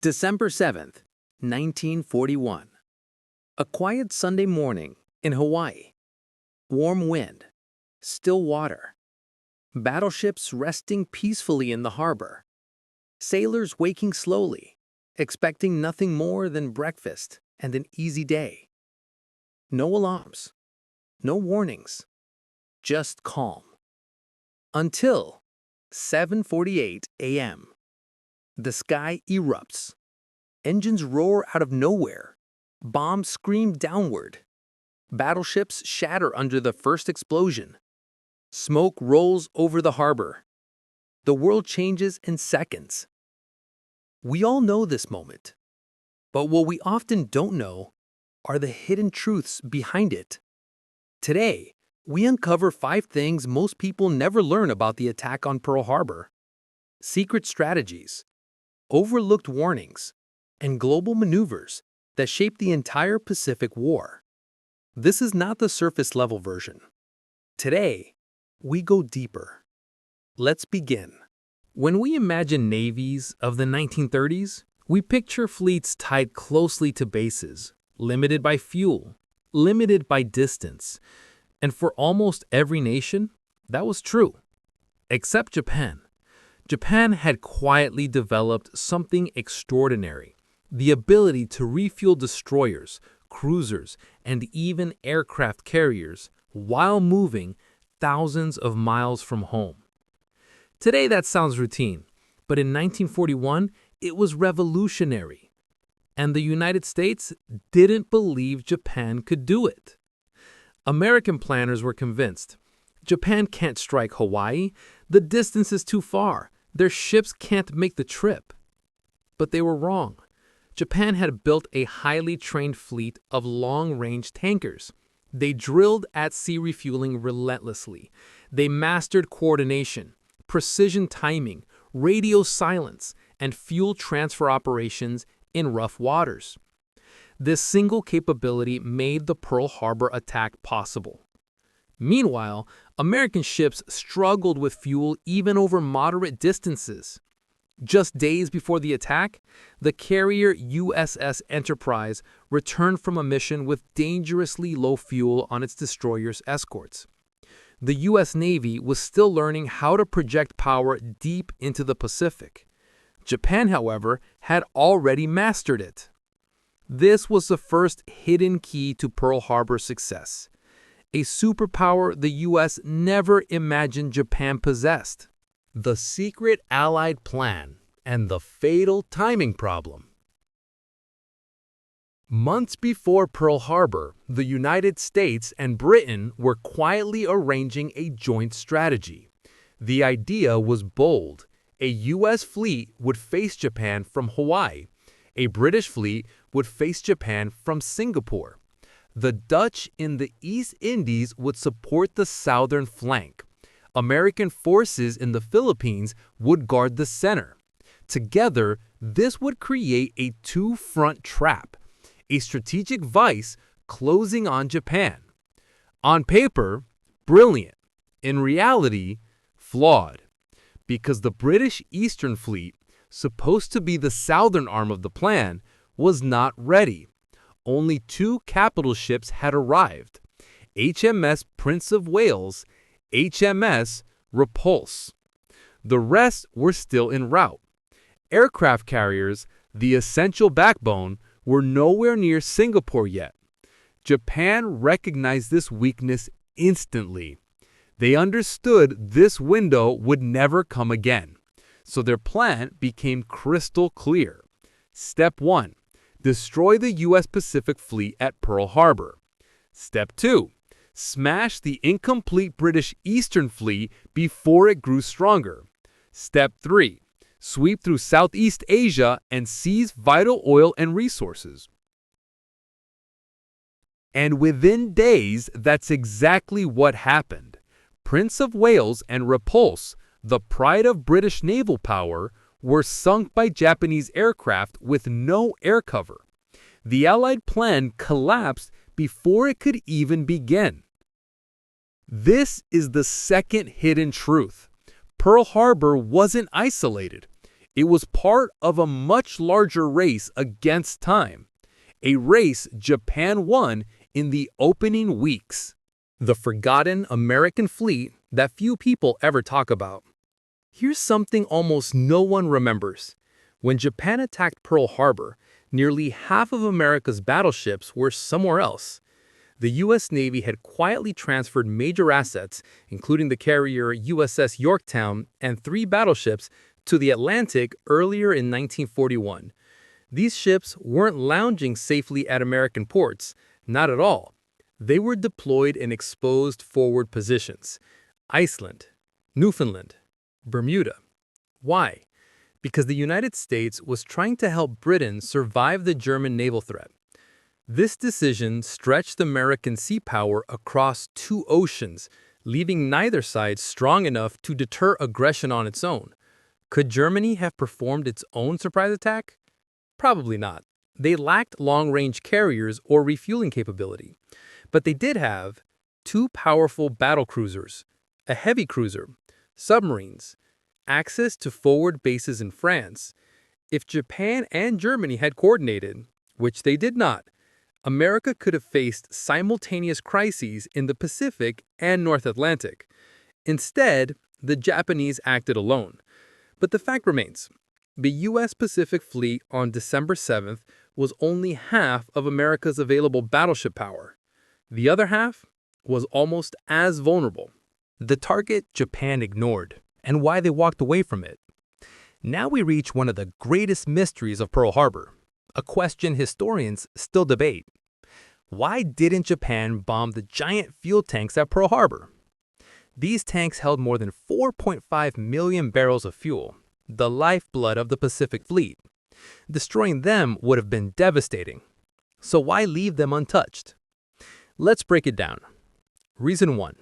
December 7th, 1941. A quiet Sunday morning in Hawaii. Warm wind, still water. Battleships resting peacefully in the harbor. Sailors waking slowly, expecting nothing more than breakfast and an easy day. No alarms, no warnings, just calm. Until 7:48 a.m. The sky erupts. Engines roar out of nowhere. Bombs scream downward. Battleships shatter under the first explosion. Smoke rolls over the harbor. The world changes in seconds. We all know this moment. But what we often don't know are the hidden truths behind it. Today, we uncover 5 things most people never learn about the attack on Pearl Harbor. Secret strategies, overlooked warnings, and global maneuvers that shaped the entire Pacific War. This is not the surface-level version. Today, we go deeper. Let's begin. When we imagine navies of the 1930s, we picture fleets tied closely to bases, limited by fuel, limited by distance. And for almost every nation, that was true. Except Japan. Japan had quietly developed something extraordinary: the ability to refuel destroyers, cruisers, and even aircraft carriers while moving thousands of miles from home. Today that sounds routine, but in 1941 it was revolutionary. And the United States didn't believe Japan could do it. American planners were convinced. Japan can't strike Hawaii. The distance is too far. Their ships can't make the trip. But they were wrong. Japan had built a highly trained fleet of long-range tankers. They drilled at-sea refueling relentlessly. They mastered coordination, precision timing, radio silence, and fuel transfer operations in rough waters. This single capability made the Pearl Harbor attack possible. Meanwhile, American ships struggled with fuel even over moderate distances. Just days before the attack, the carrier USS Enterprise returned from a mission with dangerously low fuel on its destroyer's escorts. The U.S. Navy was still learning how to project power deep into the Pacific. Japan, however, had already mastered it. This was the first hidden key to Pearl Harbor's success, a superpower the U.S. never imagined Japan possessed. The secret Allied plan and the fatal timing problem. Months before Pearl Harbor, the United States and Britain were quietly arranging a joint strategy. The idea was bold. A U.S. fleet would face Japan from Hawaii. A British fleet would face Japan from Singapore. The Dutch in the East Indies would support the southern flank. American forces in the Philippines would guard the center. Together, this would create a two-front trap, a strategic vice closing on Japan. On paper, brilliant. In reality, flawed. Because the British Eastern Fleet, supposed to be the southern arm of the plan, was not ready. Only 2 capital ships had arrived: HMS Prince of Wales, HMS Repulse. The rest were still en route. Aircraft carriers, the essential backbone, were nowhere near Singapore yet. Japan recognized this weakness instantly. They understood this window would never come again. So their plan became crystal clear. Step 1. Destroy the U.S. Pacific Fleet at Pearl Harbor. Step 2. Smash the incomplete British Eastern Fleet before it grew stronger. Step 3. Sweep through Southeast Asia and seize vital oil and resources. And within days, that's exactly what happened. Prince of Wales and Repulse, the pride of British naval power, were sunk by Japanese aircraft with no air cover. The Allied plan collapsed before it could even begin. This is the second hidden truth. Pearl Harbor wasn't isolated. It was part of a much larger race against time, a race Japan won in the opening weeks. The forgotten American fleet that few people ever talk about. Here's something almost no one remembers. When Japan attacked Pearl Harbor, nearly half of America's battleships were somewhere else. The U.S. Navy had quietly transferred major assets, including the carrier USS Yorktown and 3 battleships, to the Atlantic earlier in 1941. These ships weren't lounging safely at American ports, not at all. They were deployed in exposed forward positions. Iceland, Newfoundland, Bermuda. Why? Because the United States was trying to help Britain survive the German naval threat. This decision stretched American sea power across 2 oceans, leaving neither side strong enough to deter aggression on its own. Could Germany have performed its own surprise attack? Probably not. They lacked long-range carriers or refueling capability. But they did have 2 powerful battle cruisers, a heavy cruiser, submarines, access to forward bases in France. If Japan and Germany had coordinated, which they did not, America could have faced simultaneous crises in the Pacific and North Atlantic. Instead, the Japanese acted alone. But the fact remains, the U.S. Pacific Fleet on December 7th was only half of America's available battleship power. The other half was almost as vulnerable. The target Japan ignored, and why they walked away from it. Now we reach one of the greatest mysteries of Pearl Harbor, a question historians still debate. Why didn't Japan bomb the giant fuel tanks at Pearl Harbor? These tanks held more than 4.5 million barrels of fuel, the lifeblood of the Pacific Fleet. Destroying them would have been devastating. So why leave them untouched? Let's break it down. Reason 1.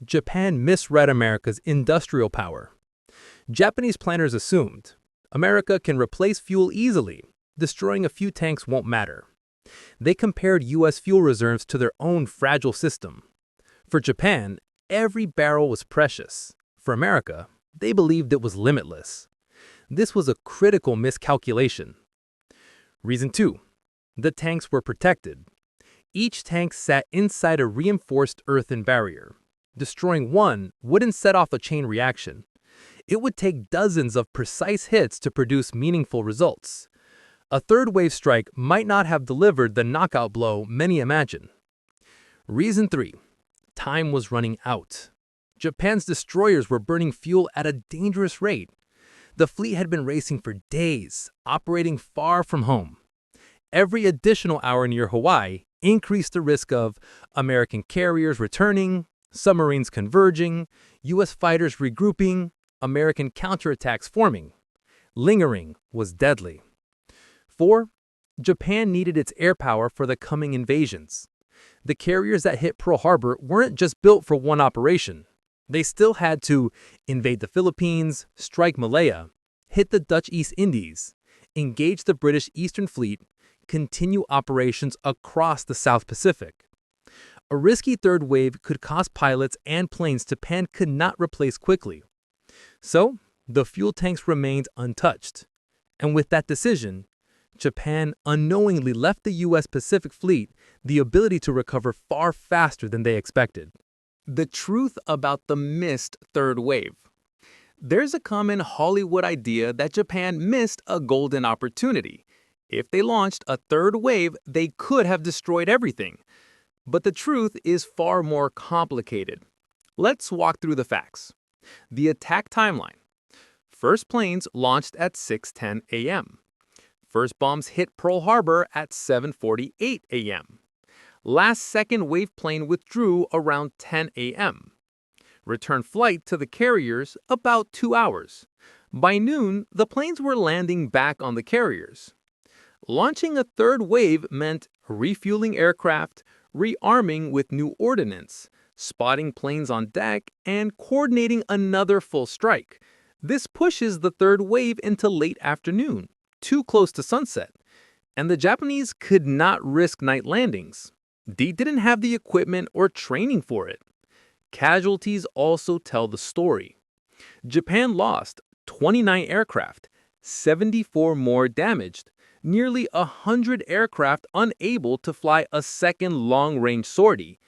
Japan misread America's industrial power. Japanese planners assumed America can replace fuel easily, destroying a few tanks won't matter. They compared U.S. fuel reserves to their own fragile system. For Japan, every barrel was precious. For America, they believed it was limitless. This was a critical miscalculation. Reason 2. The tanks were protected. Each tank sat inside a reinforced earthen barrier. Destroying one wouldn't set off a chain reaction. It would take dozens of precise hits to produce meaningful results. A third wave strike might not have delivered the knockout blow many imagine. Reason 3. Time was running out. Japan's destroyers were burning fuel at a dangerous rate. The fleet had been racing for days, operating far from home. Every additional hour near Hawaii increased the risk of American carriers returning, submarines converging, U.S. fighters regrouping, American counterattacks forming. Lingering was deadly. 4. Japan needed its air power for the coming invasions. The carriers that hit Pearl Harbor weren't just built for one operation. They still had to invade the Philippines, strike Malaya, hit the Dutch East Indies, engage the British Eastern Fleet, continue operations across the South Pacific. A risky third wave could cost pilots and planes Japan could not replace quickly. So, the fuel tanks remained untouched. And with that decision, Japan unknowingly left the U.S. Pacific Fleet the ability to recover far faster than they expected. The truth about the missed third wave. There's a common Hollywood idea that Japan missed a golden opportunity. If they launched a third wave, they could have destroyed everything. But the truth is far more complicated. Let's walk through the facts. The attack timeline. First planes launched at 6:10 a.m. First bombs hit Pearl Harbor at 7:48 a.m. Last second wave plane withdrew around 10 a.m. Return flight to the carriers about 2 hours. By noon, the planes were landing back on the carriers. Launching a third wave meant refueling aircraft, rearming with new ordnance, spotting planes on deck, and coordinating another full strike. This pushes the third wave into late afternoon, too close to sunset, and the Japanese could not risk night landings. They didn't have the equipment or training for it. Casualties also tell the story. Japan lost 29 aircraft, 74 more damaged, nearly 100 aircraft unable to fly a second long-range sortie.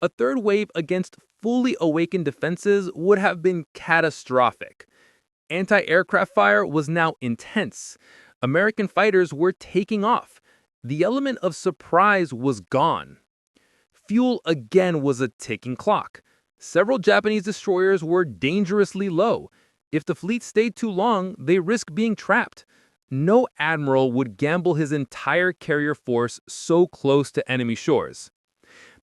A third wave against fully awakened defenses would have been catastrophic. Anti-aircraft fire was now intense. American fighters were taking off. The element of surprise was gone. Fuel again was a ticking clock. Several Japanese destroyers were dangerously low. If the fleet stayed too long, they risked being trapped. No admiral would gamble his entire carrier force so close to enemy shores.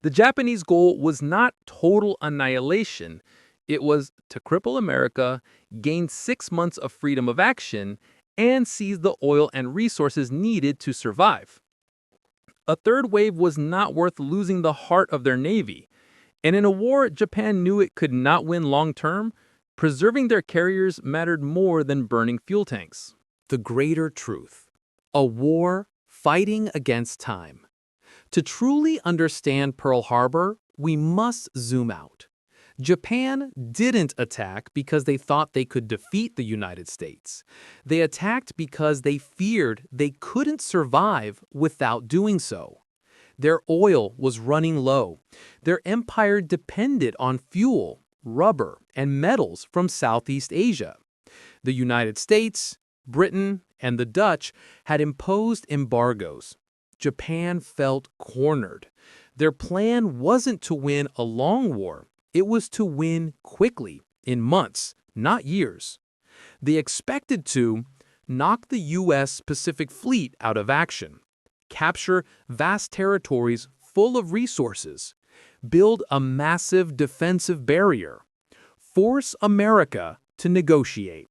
The Japanese goal was not total annihilation. It was to cripple America, gain 6 months of freedom of action, and seize the oil and resources needed to survive. A third wave was not worth losing the heart of their navy. And in a war Japan knew it could not win long-term, preserving their carriers mattered more than burning fuel tanks. The greater truth. A war fighting against time. To truly understand Pearl Harbor, we must zoom out. Japan didn't attack because they thought they could defeat the United States. They attacked because they feared they couldn't survive without doing so. Their oil was running low. Their empire depended on fuel, rubber, and metals from Southeast Asia. The United States, Britain, and the Dutch had imposed embargoes. Japan felt cornered. Their plan wasn't to win a long war. It was to win quickly, in months, not years. They expected to knock the U.S. Pacific Fleet out of action, capture vast territories full of resources, build a massive defensive barrier, force America to negotiate.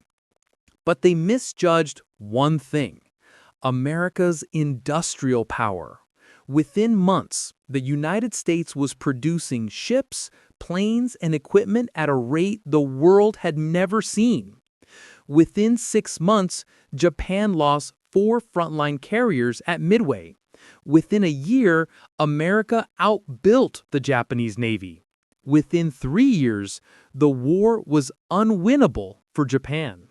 But they misjudged one thing: America's industrial power. Within months, the United States was producing ships, planes, and equipment at a rate the world had never seen. Within 6 months, Japan lost 4 frontline carriers at Midway. Within a year, America outbuilt the Japanese Navy. Within 3 years, the war was unwinnable for Japan.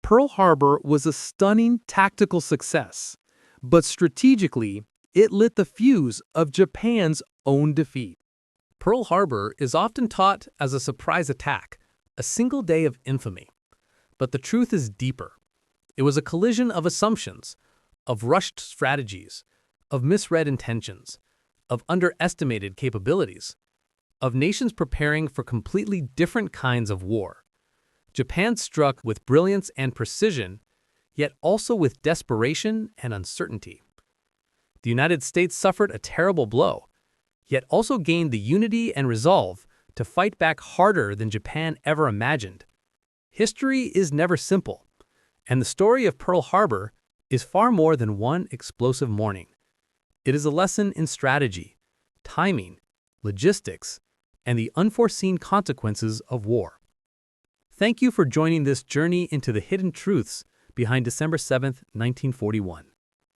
Pearl Harbor was a stunning tactical success, but strategically, it lit the fuse of Japan's own defeat. Pearl Harbor is often taught as a surprise attack, a single day of infamy. But the truth is deeper. It was a collision of assumptions, of rushed strategies, of misread intentions, of underestimated capabilities, of nations preparing for completely different kinds of war. Japan struck with brilliance and precision, yet also with desperation and uncertainty. The United States suffered a terrible blow, yet also gained the unity and resolve to fight back harder than Japan ever imagined. History is never simple, and the story of Pearl Harbor is far more than one explosive morning. It is a lesson in strategy, timing, logistics, and the unforeseen consequences of war. Thank you for joining this journey into the hidden truths behind December 7, 1941.